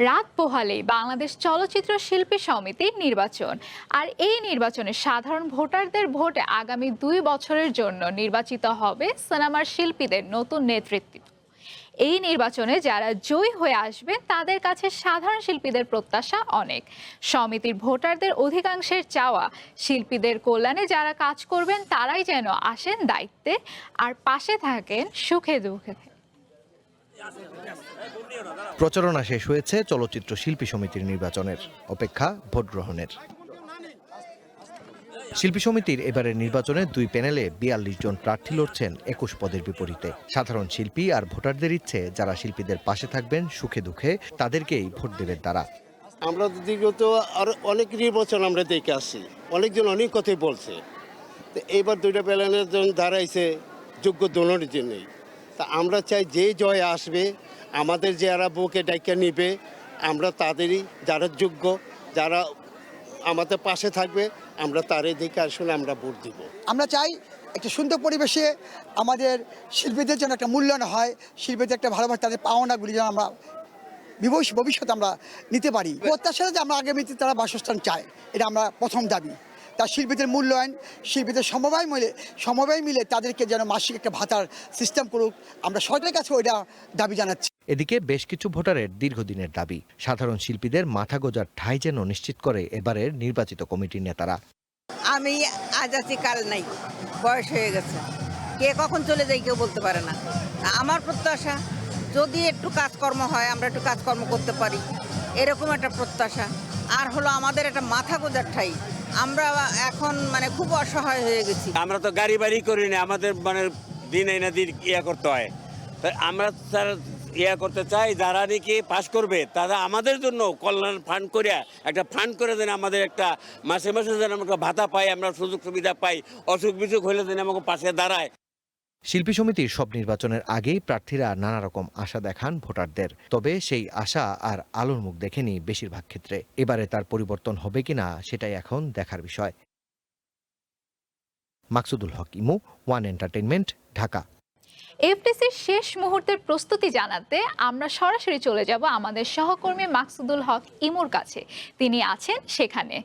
রাত পোহালেই বাংলাদেশ চলচ্চিত্র শিল্পী সমিতির নির্বাচন। আর এই নির্বাচনে সাধারণ ভোটারদের ভোটে আগামী 2 বছরের জন্য নির্বাচিত হবে সিনেমার শিল্পীদের নতুন নেতৃত্ব। এই নির্বাচনে যারা জয়ী হয়ে আসবেন তাদের কাছে সাধারণ শিল্পীদের প্রত্যাশা অনেক। সমিতির ভোটারদের অধিকাংশের চাওয়া, শিল্পীদের কল্যাণে যারা কাজ করবেন তারাই যেন আসেন দায়িত্বে আর পাশে থাকেন সুখে দুঃখে। প্রচারণা শেষ হয়েছে চলচ্চিত্র শিল্পী সমিতির নির্বাচনের, অপেক্ষা ভোট গ্রহণের। শিল্পী সমিতির এবারের নির্বাচনে 2 প্যানেলে 42 জন প্রার্থী লড়ছেন 21 পদের বিপরীতে। সাধারণ শিল্পী আর ভোটারদের ইচ্ছে, যারা শিল্পীদের পাশে থাকবেন সুখে দুঃখে তাদেরকেই ভোট দেবেন তারা। আমরা বিগত আর অনেক নির্বাচন আমরা দেখে আসছি, অনেকজন অনেক কথাই বলছে। তো এইবার 2টা প্যানেলের জন্য দাঁড়াইছে যোগ্য দলের জন্যই। তা আমরা চাই যে জয় আসবে, আমাদের যারা বুকে ডাইকা নিবে, আমরা তাদেরই যারা যোগ্য, যারা আমাদের পাশে থাকবে, আমরা তারই দিকে আসলে আমরা ভোট দিব। আমরা চাই একটা সুন্দর পরিবেশে আমাদের শিল্পীদের যেন একটা মূল্যায়ন হয়, শিল্পীদের একটা ভালোবাসা, তাদের পাওনাগুলি যেন আমরা ভবিষ্যতে আমরা নিতে পারি। প্রত্যাশা যে আমরা আগামীতে তারা বাসস্থান চায়, এটা আমরা প্রথম দাবি। তার শিল্পীদের মূল্যায়ন, শিল্পীদের সমবায় মিলে তাদেরকে যেন মাসিক একটা ভাতার সিস্টেম করুক, আমরা সরকারের কাছে ওইটা দাবি জানাচ্ছি। এদিকে বেশ কিছু ভোটারের দীর্ঘদিনের দাবি, সাধারণ শিল্পীদের মাথা গোঁজার ঠাঁই যেন নিশ্চিত করে এবারের নির্বাচিত কমিটির নেতারা। আমি আজ আছি কাল নাই, বয়স হয়ে গেছে, কে কখন চলে যায় কেউ বলতে পারে না। আমার প্রত্যাশা যদি একটু কাজকর্ম হয়, আমরা একটু কাজকর্ম করতে পারি, এরকম একটা প্রত্যাশা। আর হলো আমাদের একটা মাথা গোঁজার ঠাঁই। আমরা এখন খুব অসহায় হয়ে গেছি। আমরা তো গাড়ি বাড়ি করি না, আমাদের দিন এই না দিন করতে হয়। তাই আমরা করতে চাই, যারা নাকি পাস করবে তারা আমাদের জন্য কল্যাণ ফান্ড করে একটা ফান্ড করে দেন, আমাদের একটা মাসে মাসে যেন আমরা ভাতা পাই, আমরা সুযোগ সুবিধা পাই, অসুখ বিসুখ হলে যেন আমাকে পাশে দাঁড়ায়। শিল্পী সমিতির সব নির্বাচনের আগেই প্রার্থীরা নানা রকম আশা দেখান ভোটারদের, তবে সেই আশা আর আলোর মুখ দেখেনি বেশিরভাগ ক্ষেত্রে। এবারে তার পরিবর্তন হবে কিনা সেটাই এখন দেখার বিষয়। মাকসুদুল হক ইমু, ওয়ান এন্টারটেইনমেন্ট, ঢাকা। এফডিসির শেষ মুহূর্তের প্রস্তুতি জানাতে আমরা সরাসরি চলে যাব আমাদের সহকর্মী মাকসুদুল হক ইমুর কাছে। তিনি আছেন সেখানে।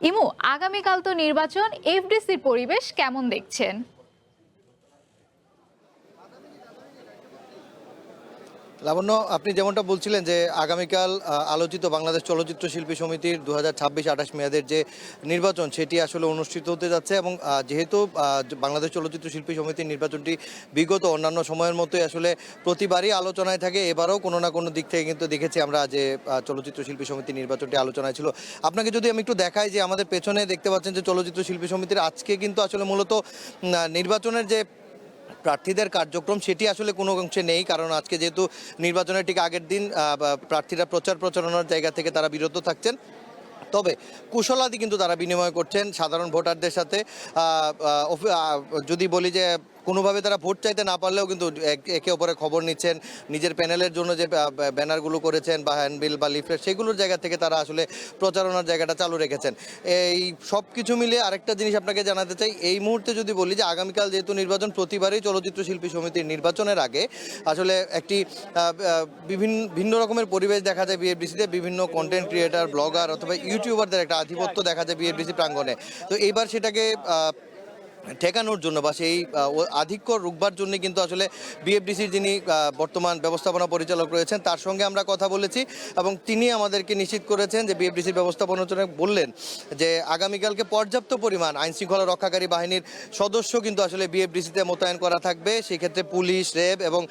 ইমু, আগামীকাল তো নির্বাচন, এফডিসির পরিবেশ কেমন দেখছেন? লাবণ্য, আপনি যেমনটা বলছিলেন যে আগামীকাল আলোচিত বাংলাদেশ চলচ্চিত্র শিল্পী সমিতির 2026-28 মেয়াদের যে নির্বাচন সেটি আসলে অনুষ্ঠিত হতে যাচ্ছে, এবং যেহেতু বাংলাদেশ চলচ্চিত্র শিল্পী সমিতির নির্বাচনটি বিগত অন্যান্য সময়ের মতোই আসলে প্রতিবারই আলোচনায় থাকে, এবারও কোনো না কোনো দিক থেকে কিন্তু দেখেছি আমরা যে চলচ্চিত্র শিল্পী সমিতির নির্বাচনটি আলোচনায় ছিল। আপনাকে যদি আমি একটু দেখাই যে আমাদের পেছনে দেখতে পাচ্ছেন যে চলচ্চিত্র শিল্পী সমিতির আজকে কিন্তু আসলে মূলত নির্বাচনের যে প্রার্থীদের কার্যক্রম সেটি আসলে কোনো অংশে নেই, কারণ আজকে যেহেতু নির্বাচনের ঠিক আগের দিন প্রার্থীরা প্রচারণার জায়গা থেকে তারা বিরত থাকছেন। তবে কুশলাদি কিন্তু তারা বিনিময় করছেন সাধারণ ভোটারদের সাথে। যদি বলি যে কোনোভাবে তারা ভোট চাইতে না পারলেও কিন্তু একে অপরের খবর নিচ্ছেন, নিজের প্যানেলের জন্য যে ব্যানারগুলো করেছেন বা হ্যান্ডবিল বা লিফলেট সেগুলোর জায়গা থেকে তারা আসলে প্রচারণার জায়গাটা চালু রেখেছেন। এই সব কিছু মিলে আরেকটা জিনিস আপনাকে জানাতে চাই, এই মুহূর্তে যদি বলি যে আগামীকাল যেহেতু নির্বাচন, প্রতিবারই চলচ্চিত্র শিল্পী সমিতির নির্বাচনের আগে আসলে একটি ভিন্ন রকমের পরিবেশ দেখা যায় বিএফডিসিতে। বিভিন্ন কন্টেন্ট ক্রিয়েটার, ব্লগার অথবা ইউটিউবারদের একটা আধিপত্য দেখা যায় বিএফডিসি প্রাঙ্গণে। তো এইবার সেটাকে ঠেকানোর জন্য বা সেই আধিক্য রুখবার জন্য কিন্তু আসলে বিএফডিসির যিনি বর্তমান ব্যবস্থাপনা পরিচালক রয়েছেন তার সঙ্গে আমরা কথা বলেছি, এবং তিনি আমাদেরকে নিশ্চিত করেছেন যে বিএফডিসির ব্যবস্থাপনা বললেন যে আগামীকালকে পর্যাপ্ত পরিমাণ আইনশৃঙ্খলা রক্ষাকারী বাহিনীর সদস্য কিন্তু আসলে বিএফডিসিতে মোতায়েন করা থাকবে। সেক্ষেত্রে পুলিশ, র্যাব এবং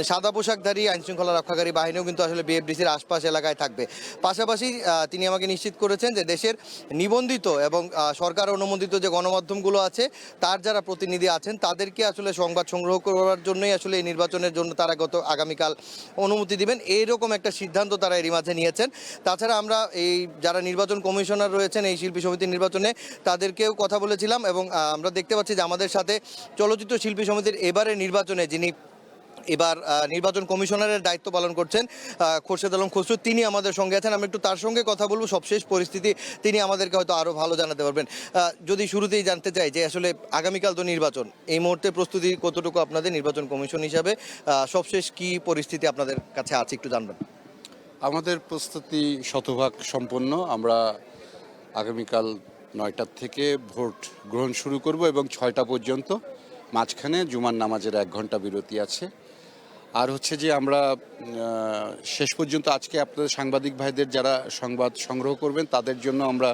সাদা পোশাকধারী আইনশৃঙ্খলা রক্ষাকারী বাহিনীও কিন্তু আসলে বিএফডিসির আশপাশ এলাকায় থাকবে। পাশাপাশি তিনি আমাকে নিশ্চিত করেছেন যে দেশের নিবন্ধিত এবং সরকার অনুমোদিত যে গণমাধ্যমগুলো আছে তার যারা প্রতিনিধি আছেন তাদেরকে আসলে সংবাদ সংগ্রহ করার জন্যই আসলে এই নির্বাচনের জন্য তারা আগামীকাল অনুমতি দিবেন, এইরকম একটা সিদ্ধান্ত তারা এরই মাঝে নিয়েছেন। তাছাড়া আমরা এই যারা নির্বাচন কমিশনার রয়েছেন এই শিল্পী সমিতির নির্বাচনে তাদেরকেও কথা বলেছিলাম, এবং আমরা দেখতে পাচ্ছি যে আমাদের সাথে চলচ্চিত্র শিল্পী সমিতির এবারের নির্বাচনে যিনি এবার নির্বাচন কমিশনারের দায়িত্ব পালন করছেন খোরশেদ আলম খসরু, তিনি আমাদের সঙ্গে আছেন। আমি একটু তার সঙ্গে কথা বলবো, সবশেষ পরিস্থিতি তিনি আমাদেরকে হয়তো আরও ভালো জানাতে পারবেন। যদি শুরুতেই জানতে চাই যে আসলে আগামীকাল তো নির্বাচন, এই মুহূর্তে প্রস্তুতি কতটুকু আপনাদের নির্বাচন কমিশন হিসাবে, সবশেষ কি পরিস্থিতি আপনাদের কাছে আছে একটু জানবেন। আমাদের প্রস্তুতি শতভাগ সম্পন্ন। আমরা আগামীকাল 9টা থেকে ভোট গ্রহণ শুরু করব এবং 6টা পর্যন্ত, মাঝখানে জুমার নামাজের 1 ঘন্টা বিরতি আছে। আর হচ্ছে যে আমরা শেষ পর্যন্ত আজকে আপনাদের সাংবাদিক ভাইদের যারা সংবাদ সংগ্রহ করবেন তাদের জন্য আমরা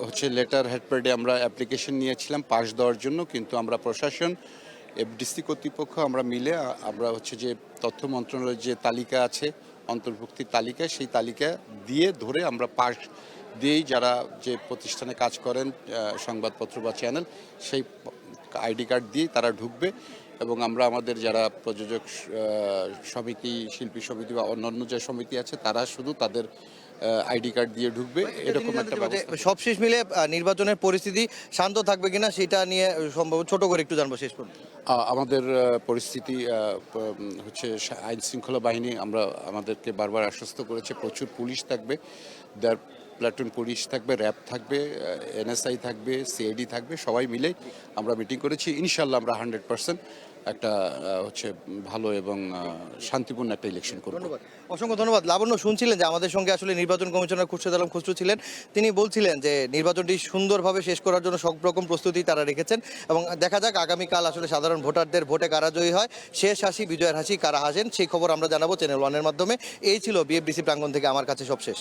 হচ্ছে লেটার হেডপ্যাডে আমরা অ্যাপ্লিকেশন নিয়েছিলাম পাস দেওয়ার জন্য, কিন্তু আমরা প্রশাসন এফডিসি কর্তৃপক্ষ আমরা মিলে আমরা হচ্ছে যে তথ্য মন্ত্রণালয়ের যে তালিকা আছে অন্তর্ভুক্তির তালিকা, সেই তালিকা দিয়ে ধরে আমরা পাস দিয়েই যারা যে প্রতিষ্ঠানে কাজ করেন সংবাদপত্র বা চ্যানেল, সেই আইডি কার্ড দিয়ে তারা ঢুকবে এবং আমরা আমাদের যারা প্রযোজক সমিতি, শিল্পী সমিতি বা অন্যান্য যে সমিতি আছে তারা শুধু তাদের আইডি কার্ড দিয়ে ঢুকবে, এরকম একটা ব্যবস্থা। সবশেষ মিলে নির্বাচনের পরিস্থিতি শান্ত থাকবে কিনা সেটা নিয়ে সম্ভব ছোট করে একটু জানবো শেষ পর্যন্ত। আমাদের পরিস্থিতি হচ্ছে আইন শৃঙ্খলা বাহিনী আমাদেরকে বারবার আশ্বস্ত করেছে, প্রচুর পুলিশ থাকবে, প্লাটুন পুলিশ থাকবে, র্যাব থাকবে, এনএসআই থাকবে, সিআইডি থাকবে, সবাই মিলে আমরা মিটিং করেছি। ইনশাল্লাহ আমরা 100% একটা হচ্ছে ভালো এবং শান্তিপূর্ণ একটা ইলেকশন করব। ধন্যবাদ, অসংখ্য ধন্যবাদ। লাবণ্য, শুনছিলেন যে আমাদের সঙ্গে আসলে নির্বাচন কমিশনার খোরশেদ আলম খসরু ছিলেন। তিনি বলছিলেন যে নির্বাচনটি সুন্দরভাবে শেষ করার জন্য সব রকম প্রস্তুতি তারা রেখেছেন এবং দেখা যাক আগামীকাল আসলে সাধারণ ভোটারদের ভোটে কারা জয়ী হয়, শেষ হাসি বিজয়ের হাসি কারা হাসেন, সেই খবর আমরা জানাবো চ্যানেল ওয়ানের মাধ্যমে। এই ছিল বিএফডিসি প্রাঙ্গণ থেকে আমার কাছে সবশেষ।